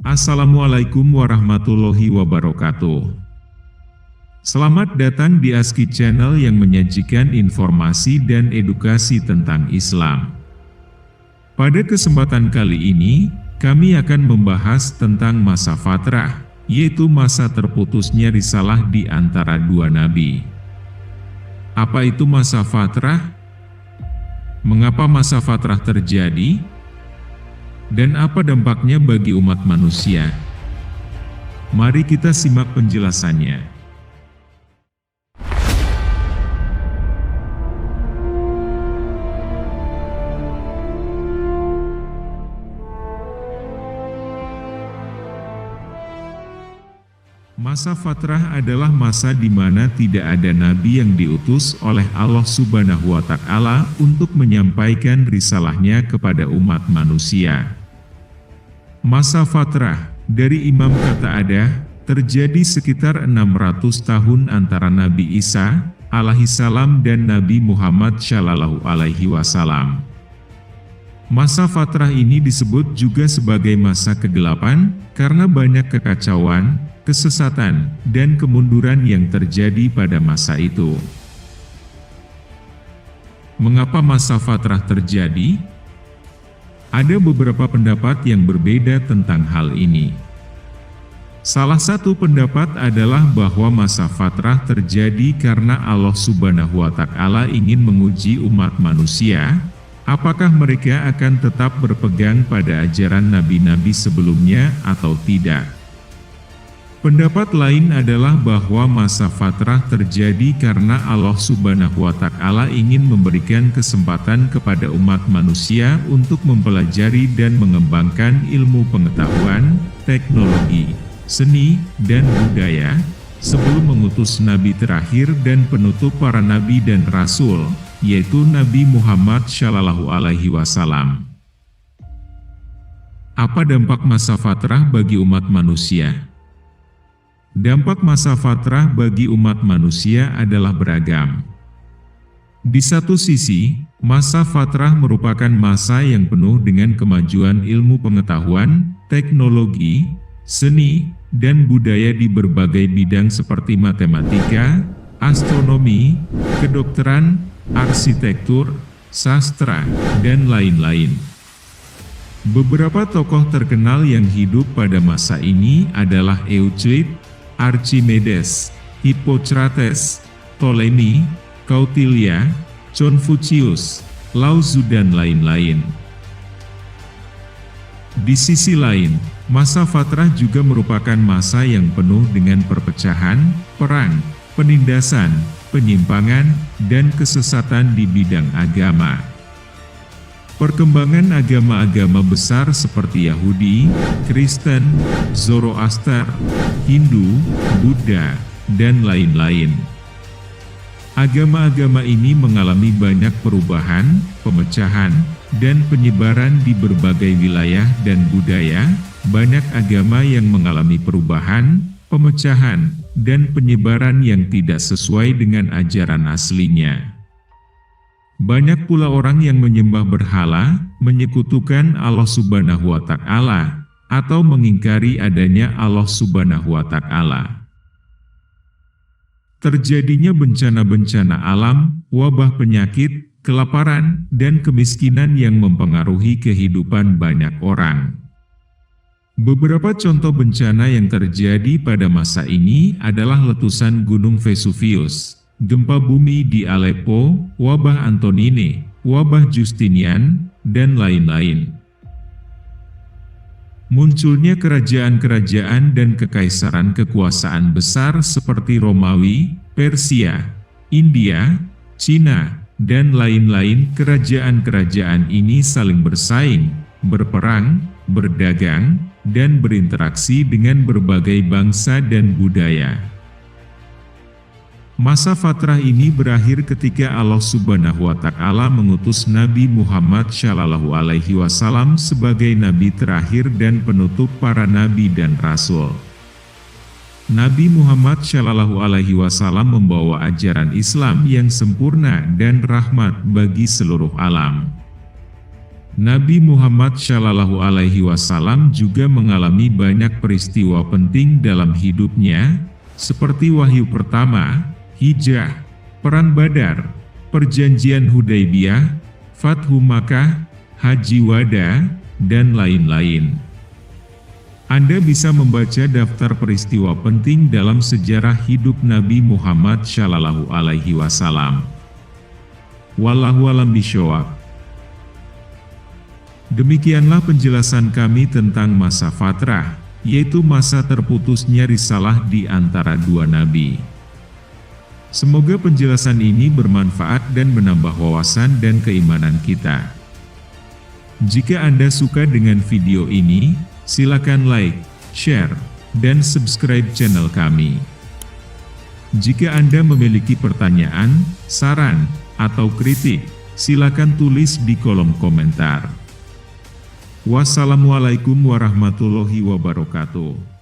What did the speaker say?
Assalamualaikum warahmatullahi wabarakatuh. Selamat datang di ASKI Channel yang menyajikan informasi dan edukasi tentang Islam. Pada kesempatan kali ini, kami akan membahas tentang masa fatrah, yaitu masa terputusnya risalah di antara dua nabi. Apa itu masa fatrah? Mengapa masa fatrah terjadi? Dan apa dampaknya bagi umat manusia? Mari kita simak penjelasannya. Masa fatrah adalah masa di mana tidak ada nabi yang diutus oleh Allah Subhanahu wa Ta'ala untuk menyampaikan risalahnya kepada umat manusia. Masa fatrah dari Imam Qatadah terjadi sekitar 600 tahun antara Nabi Isa alaihissalam dan Nabi Muhammad shallallahu alaihi wasallam. Masa fatrah ini disebut juga sebagai masa kegelapan karena banyak kekacauan, kesesatan, dan kemunduran yang terjadi pada masa itu. Mengapa masa fatrah terjadi? Ada beberapa pendapat yang berbeda tentang hal ini. Salah satu pendapat adalah bahwa masa fatrah terjadi karena Allah Subhanahu wa Ta'ala ingin menguji umat manusia, apakah mereka akan tetap berpegang pada ajaran nabi-nabi sebelumnya atau tidak. Pendapat lain adalah bahwa masa fatrah terjadi karena Allah Subhanahu wa Ta'ala ingin memberikan kesempatan kepada umat manusia untuk mempelajari dan mengembangkan ilmu pengetahuan, teknologi, seni, dan budaya, sebelum mengutus Nabi terakhir dan penutup para Nabi dan Rasul, yaitu Nabi Muhammad shallallahu alaihi wasallam. Apa dampak masa fatrah bagi umat manusia? Dampak masa fatrah bagi umat manusia adalah beragam. Di satu sisi, masa fatrah merupakan masa yang penuh dengan kemajuan ilmu pengetahuan, teknologi, seni, dan budaya di berbagai bidang seperti matematika, astronomi, kedokteran, arsitektur, sastra, dan lain-lain. Beberapa tokoh terkenal yang hidup pada masa ini adalah Euclid, Archimedes, Hippocrates, Ptolemy, Kautilya, Confucius, Lao Tzu, dan lain-lain. Di sisi lain, masa fatrah juga merupakan masa yang penuh dengan perpecahan, perang, penindasan, penyimpangan, dan kesesatan di bidang agama. Perkembangan agama-agama besar seperti Yahudi, Kristen, Zoroaster, Hindu, Buddha, dan lain-lain. Agama-agama ini mengalami banyak perubahan, pemecahan, dan penyebaran di berbagai wilayah dan budaya. Banyak agama yang mengalami perubahan, pemecahan, dan penyebaran yang tidak sesuai dengan ajaran aslinya. Banyak pula orang yang menyembah berhala, menyekutukan Allah Subhanahu wa Ta'ala, atau mengingkari adanya Allah Subhanahu wa Ta'ala. Terjadinya bencana-bencana alam, wabah penyakit, kelaparan, dan kemiskinan yang mempengaruhi kehidupan banyak orang. Beberapa contoh bencana yang terjadi pada masa ini adalah letusan Gunung Vesuvius, gempa bumi di Aleppo, wabah Antonine, wabah Justinian, dan lain-lain. Munculnya kerajaan-kerajaan dan kekaisaran kekuasaan besar seperti Romawi, Persia, India, Cina, dan lain-lain. Kerajaan-kerajaan ini saling bersaing, berperang, berdagang, dan berinteraksi dengan berbagai bangsa dan budaya. Masa fatrah ini berakhir ketika Allah Subhanahu wa Ta'ala mengutus Nabi Muhammad shallallahu alaihi wasallam sebagai nabi terakhir dan penutup para nabi dan rasul. Nabi Muhammad shallallahu alaihi wasallam membawa ajaran Islam yang sempurna dan rahmat bagi seluruh alam. Nabi Muhammad Shallallahu Alaihi Wasallam juga mengalami banyak peristiwa penting dalam hidupnya, seperti wahyu pertama, hijrah, perang Badar, perjanjian Hudaybiyah, Fathu Makkah, Haji Wada, dan lain-lain. Anda bisa membaca daftar peristiwa penting dalam sejarah hidup Nabi Muhammad Shallallahu Alaihi Wasallam. Wallahu a'lam bishawab. Demikianlah penjelasan kami tentang masa fatrah, yaitu masa terputusnya risalah di antara dua nabi. Semoga penjelasan ini bermanfaat dan menambah wawasan dan keimanan kita. Jika Anda suka dengan video ini, silakan like, share, dan subscribe channel kami. Jika Anda memiliki pertanyaan, saran, atau kritik, silakan tulis di kolom komentar. Wassalamualaikum warahmatullahi wabarakatuh.